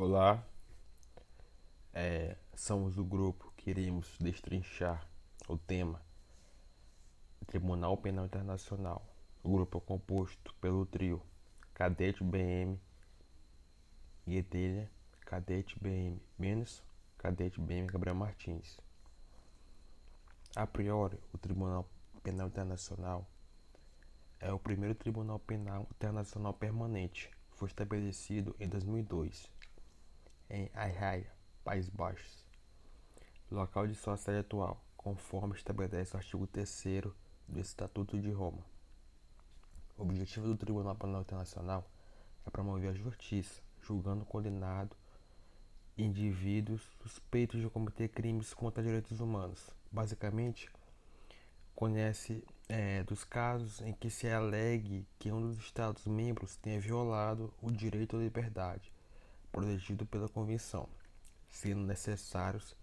Olá, somos o grupo que iremos destrinchar o tema Tribunal Penal Internacional. O grupo é composto pelo trio Cadete BM Guedelha, Cadete BM Menos, Cadete BM Gabriel Martins. A priori, o Tribunal Penal Internacional é o primeiro Tribunal Penal Internacional permanente. Foi estabelecido em 2002 em Haia, Países Baixos. Local de sua sede atual, conforme estabelece o artigo 3º do Estatuto de Roma. O objetivo do Tribunal Penal Internacional é promover a justiça, julgando condenado indivíduos suspeitos de cometer crimes contra direitos humanos. Basicamente, conhece dos casos em que se alegue que um dos Estados-membros tenha violado o direito à liberdade, protegido pela Convenção, sendo necessários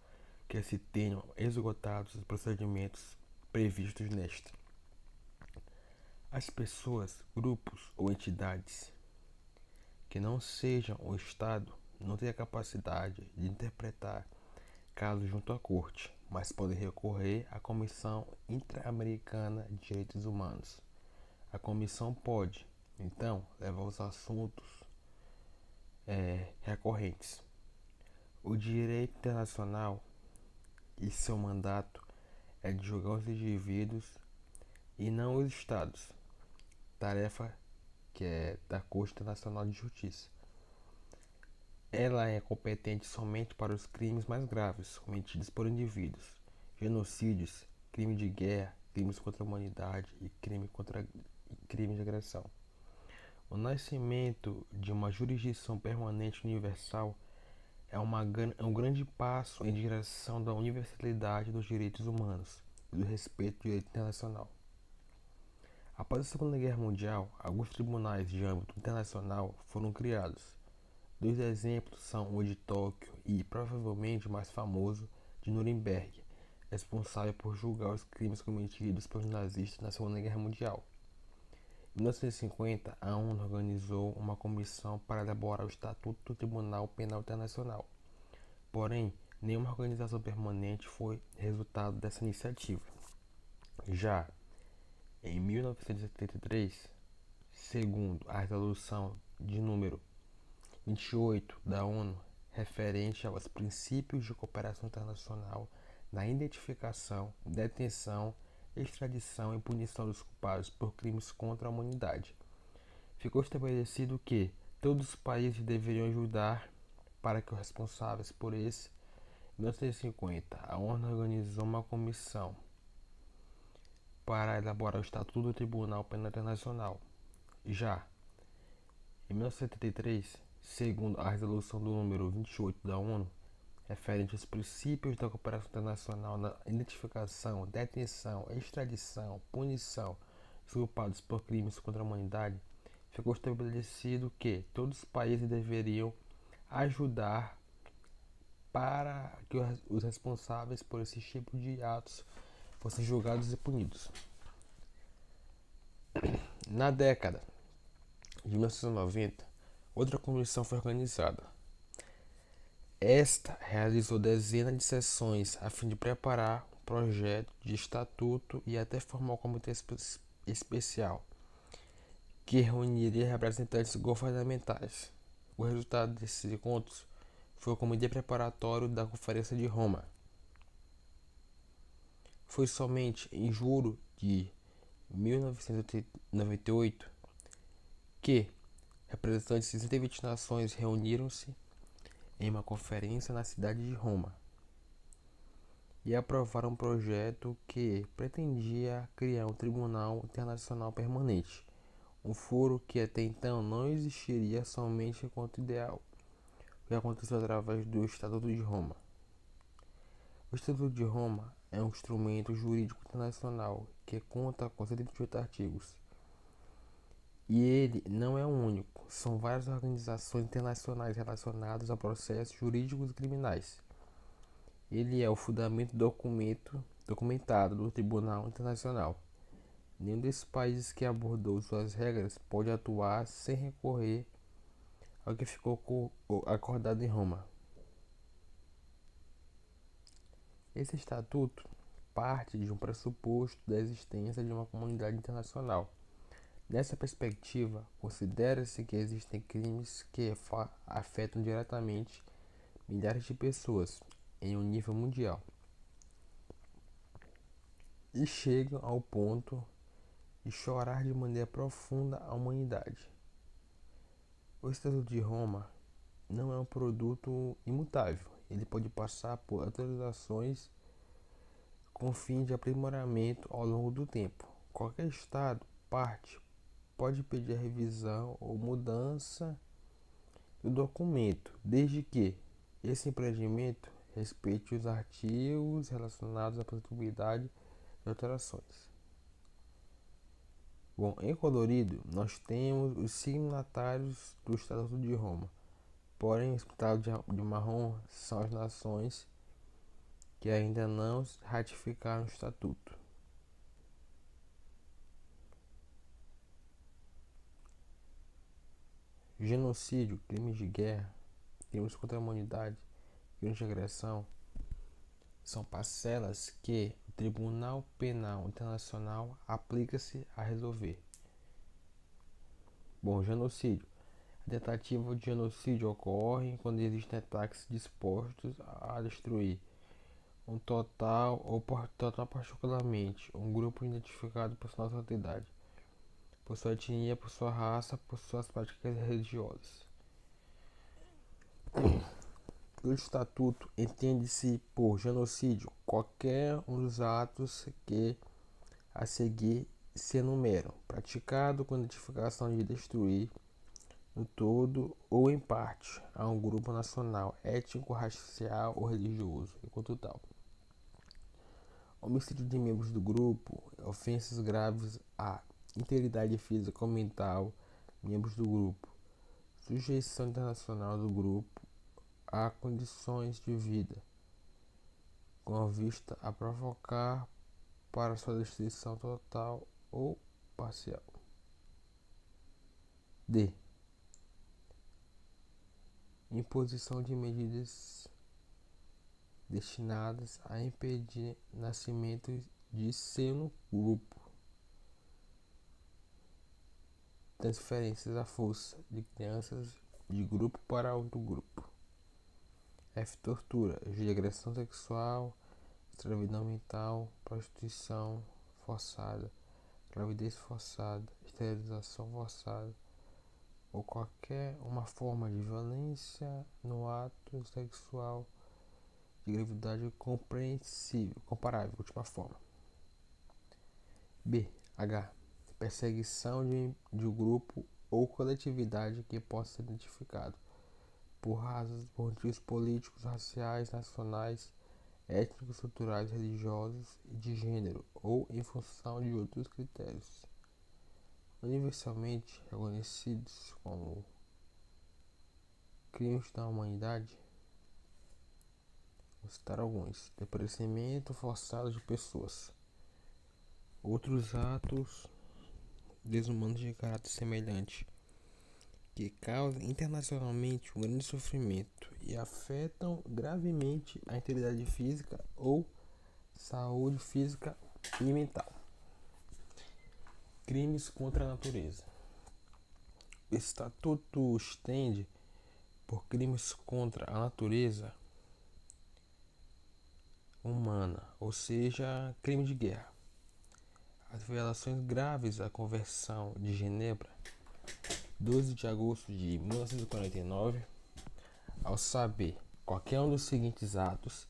que se tenham esgotados os procedimentos previstos nesta. As pessoas, grupos ou entidades que não sejam o Estado não têm a capacidade de interpretar casos junto à Corte, mas podem recorrer à Comissão Interamericana de Direitos Humanos. A comissão pode, então, levar os assuntos recorrentes. O direito internacional e seu mandato é de julgar os indivíduos e não os estados, tarefa que é da Corte Internacional de Justiça. Ela é competente somente para os crimes mais graves cometidos por indivíduos, genocídios, crime de guerra, crimes contra a humanidade e crime de agressão. O nascimento de uma jurisdição permanente universal é um grande passo em direção da universalidade dos direitos humanos e do respeito ao direito internacional. Após a Segunda Guerra Mundial, alguns tribunais de âmbito internacional foram criados. Dois exemplos são o de Tóquio e, provavelmente mais famoso, de Nuremberg, responsável por julgar os crimes cometidos pelos nazistas na Segunda Guerra Mundial. Em 1950, a ONU organizou uma comissão para elaborar o Estatuto do Tribunal Penal Internacional. Porém, nenhuma organização permanente foi resultado dessa iniciativa. Já em 1973, segundo a resolução de número 28 da ONU, referente aos princípios de cooperação internacional na identificação, detenção, extradição e punição dos culpados por crimes contra a humanidade, ficou estabelecido que todos os países deveriam ajudar para que os responsáveis por esse. Em 1950, a ONU organizou uma comissão para elaborar o Estatuto do Tribunal Penal Internacional. Já em 1973, segundo a resolução do número 28 da ONU, referente aos princípios da cooperação internacional na identificação, detenção, extradição, punição dos culpados por crimes contra a humanidade, ficou estabelecido que todos os países deveriam ajudar para que os responsáveis por esse tipo de atos fossem julgados e punidos. Na década de 1990, outra comissão foi organizada. Esta realizou dezenas de sessões a fim de preparar um projeto de estatuto e até formar um comitê especial que reuniria representantes governamentais. O resultado desses encontros foi o comitê preparatório da Conferência de Roma. Foi somente em julho de 1998 que representantes de 120 nações reuniram-se em uma conferência na cidade de Roma e aprovaram um projeto que pretendia criar um tribunal internacional permanente, um foro que até então não existiria somente enquanto ideal, o que aconteceu através do Estatuto de Roma. O Estatuto de Roma é um instrumento jurídico internacional que conta com 128 artigos. E ele não é o único, são várias organizações internacionais relacionadas a processos jurídicos e criminais. Ele é o fundamento documentado do Tribunal Internacional. Nenhum desses países que abordou suas regras pode atuar sem recorrer ao que ficou acordado em Roma. Esse estatuto parte de um pressuposto da existência de uma comunidade internacional. Nessa perspectiva, considera-se que existem crimes que afetam diretamente milhares de pessoas em um nível mundial e chegam ao ponto de chorar de maneira profunda a humanidade. O Estatuto de Roma não é um produto imutável. Ele pode passar por atualizações com fim de aprimoramento ao longo do tempo. Qualquer Estado parte pode pedir a revisão ou mudança do documento, desde que esse empreendimento respeite os artigos relacionados à possibilidade de alterações. Bom, em colorido, nós temos os signatários do Estatuto de Roma. Porém, os pintados de marrom são as nações que ainda não ratificaram o Estatuto. Genocídio, crimes de guerra, crimes contra a humanidade, crimes de agressão são parcelas que o Tribunal Penal Internacional aplica-se a resolver. Bom, genocídio. A tentativa de genocídio ocorre quando existem ataques dispostos a destruir um total ou particularmente um grupo identificado por sua nacionalidade, por sua etnia, por sua raça, por suas práticas religiosas. Pelo Estatuto, entende-se por genocídio qualquer um dos atos que a seguir se enumeram, praticado com a identificação de destruir no todo ou em parte a um grupo nacional, étnico, racial ou religioso, enquanto tal. Homicídio de membros do grupo, ofensas graves à integridade física ou mental, membros do grupo, sujeição internacional do grupo a condições de vida, com vista a provocar para sua destruição total ou parcial. D. Imposição de medidas destinadas a impedir nascimento de seno grupo, transferências à força de crianças de grupo para outro grupo. F. Tortura, de agressão sexual, escravidão mental, prostituição forçada, gravidez forçada, esterilização forçada ou qualquer uma forma de violência no ato sexual de gravidade comparável, última forma. B. H. Perseguição de um grupo ou coletividade que possa ser identificado por motivos políticos, raciais, nacionais, étnicos, culturais, religiosos e de gênero, ou em função de outros critérios. Universalmente reconhecidos como crimes da humanidade, vou citar alguns: desaparecimento forçado de pessoas, outros atos desumanos de caráter semelhante, que causam internacionalmente um grande sofrimento e afetam gravemente a integridade física ou saúde física e mental. Crimes contra a natureza. O Estatuto estende por crimes contra a natureza humana, ou seja, crime de guerra. As violações graves à Convenção de Genebra, 12 de agosto de 1949, ao saber qualquer um dos seguintes atos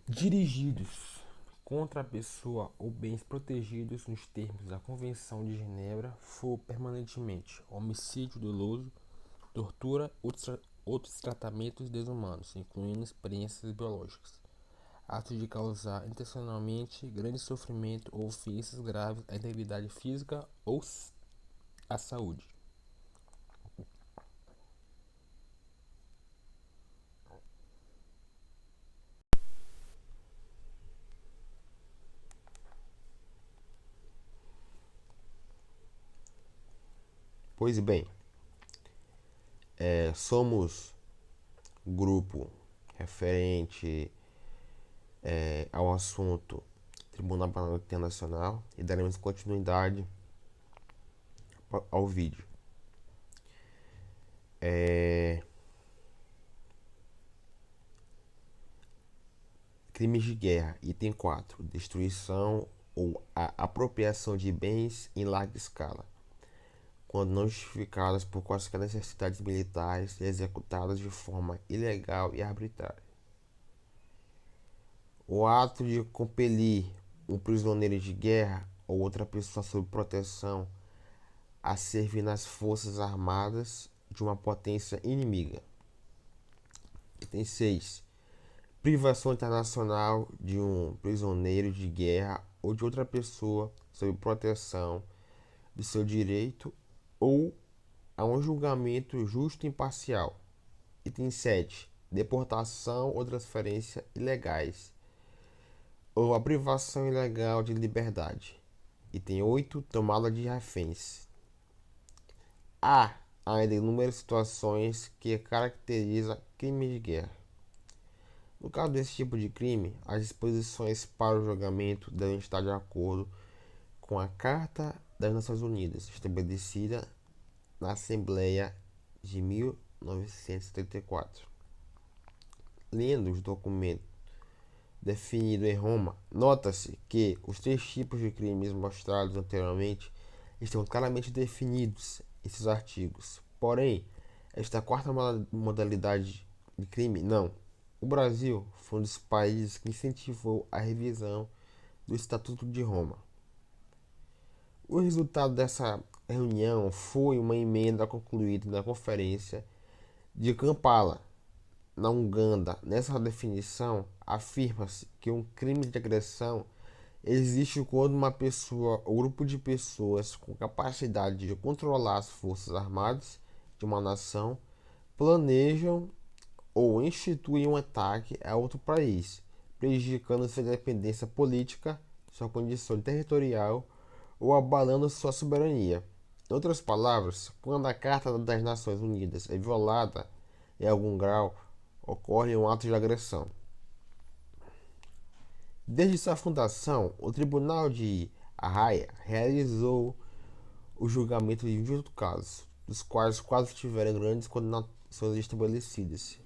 dirigidos contra a pessoa ou bens protegidos nos termos da Convenção de Genebra for permanentemente homicídio doloso, tortura, outros tratamentos desumanos, incluindo experiências biológicas, atos de causar intencionalmente grande sofrimento ou ofensas graves à integridade física ou à saúde. Pois bem, Somos grupo referente ao assunto Tribunal Penal Internacional e daremos continuidade ao vídeo. Crimes de guerra, item 4: destruição ou a apropriação de bens em larga escala, quando não justificadas por quaisquer necessidades militares e executadas de forma ilegal e arbitrária. O ato de compelir um prisioneiro de guerra ou outra pessoa sob proteção a servir nas forças armadas de uma potência inimiga. Item 6. Privação internacional de um prisioneiro de guerra ou de outra pessoa sob proteção de seu direito ou a um julgamento justo e imparcial. Item 7. Deportação ou transferência ilegais ou a privação ilegal de liberdade. Item 8. Tomada de reféns. Há ainda inúmeras situações que caracterizam crime de guerra. No caso desse tipo de crime, as disposições para o julgamento devem estar de acordo com a Carta das Nações Unidas, estabelecida na Assembleia de 1974. Lendo os documentos definidos em Roma, nota-se que os 3 tipos de crimes mostrados anteriormente estão claramente definidos em seus artigos. Porém, esta quarta modalidade de crime não. O Brasil foi um dos países que incentivou a revisão do Estatuto de Roma. O resultado dessa reunião foi uma emenda concluída na Conferência de Kampala, na Uganda. Nessa definição, afirma-se que um crime de agressão existe quando uma pessoa ou grupo de pessoas com capacidade de controlar as forças armadas de uma nação planejam ou instituem um ataque a outro país, prejudicando sua independência política, sua condição territorial ou abalando sua soberania. Em outras palavras, quando a Carta das Nações Unidas é violada em algum grau, ocorre um ato de agressão. Desde sua fundação, o Tribunal de Haia realizou o julgamento de 28 casos, dos quais 4 tiveram grandes condenações estabelecidas.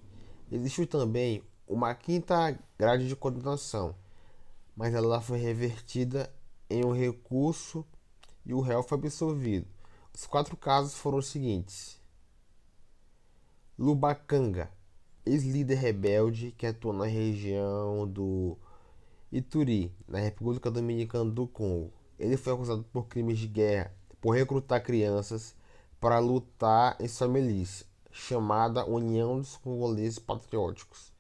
Existiu também uma quinta grade de condenação, mas ela foi revertida em um recurso e o réu foi absolvido. Os 4 casos foram os seguintes: Lubacanga, ex-líder rebelde que atuou na região do Ituri, na República Dominicana do Congo. Ele foi acusado por crimes de guerra, por recrutar crianças para lutar em sua milícia, chamada União dos Congoleses Patrióticos.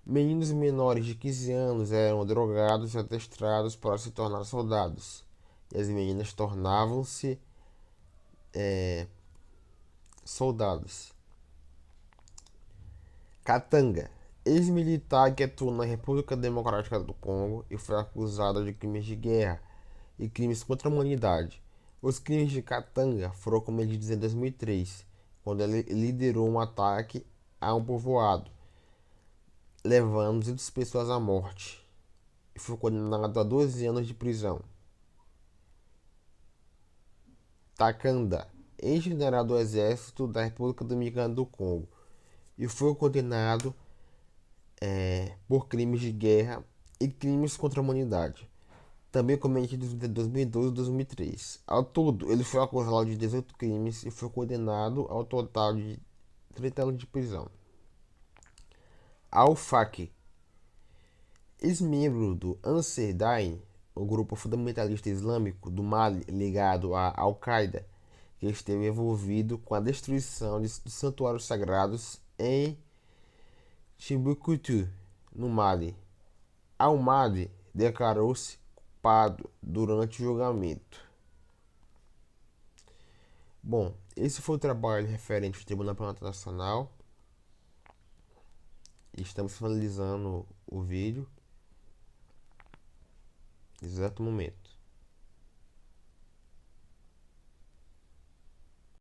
Meninos menores de 15 anos eram drogados e adestrados para se tornar soldados, e as meninas tornavam-se soldados. Katanga, ex-militar que atuou na República Democrática do Congo e foi acusado de crimes de guerra e crimes contra a humanidade. Os crimes de Katanga foram cometidos em 2003, quando ele liderou um ataque a um povoado, levando 200 pessoas à morte, e foi condenado a 12 anos de prisão. Takanda, ex-general do Exército da República Dominicana do Congo, e foi condenado por crimes de guerra e crimes contra a humanidade, também cometidos entre 2012 e 2003. Ao todo, ele foi acusado de 18 crimes e foi condenado ao total de 30 anos de prisão. Al-Faqi, ex-membro do Ansar Dine, o grupo fundamentalista islâmico do Mali ligado à Al-Qaeda, que esteve envolvido com a destruição dos santuários sagrados em Timbuktu, no Mali. Al-Mahdi declarou-se culpado durante o julgamento. Bom, esse foi o trabalho referente ao Tribunal Penal Internacional. Estamos finalizando o vídeo. Exato momento.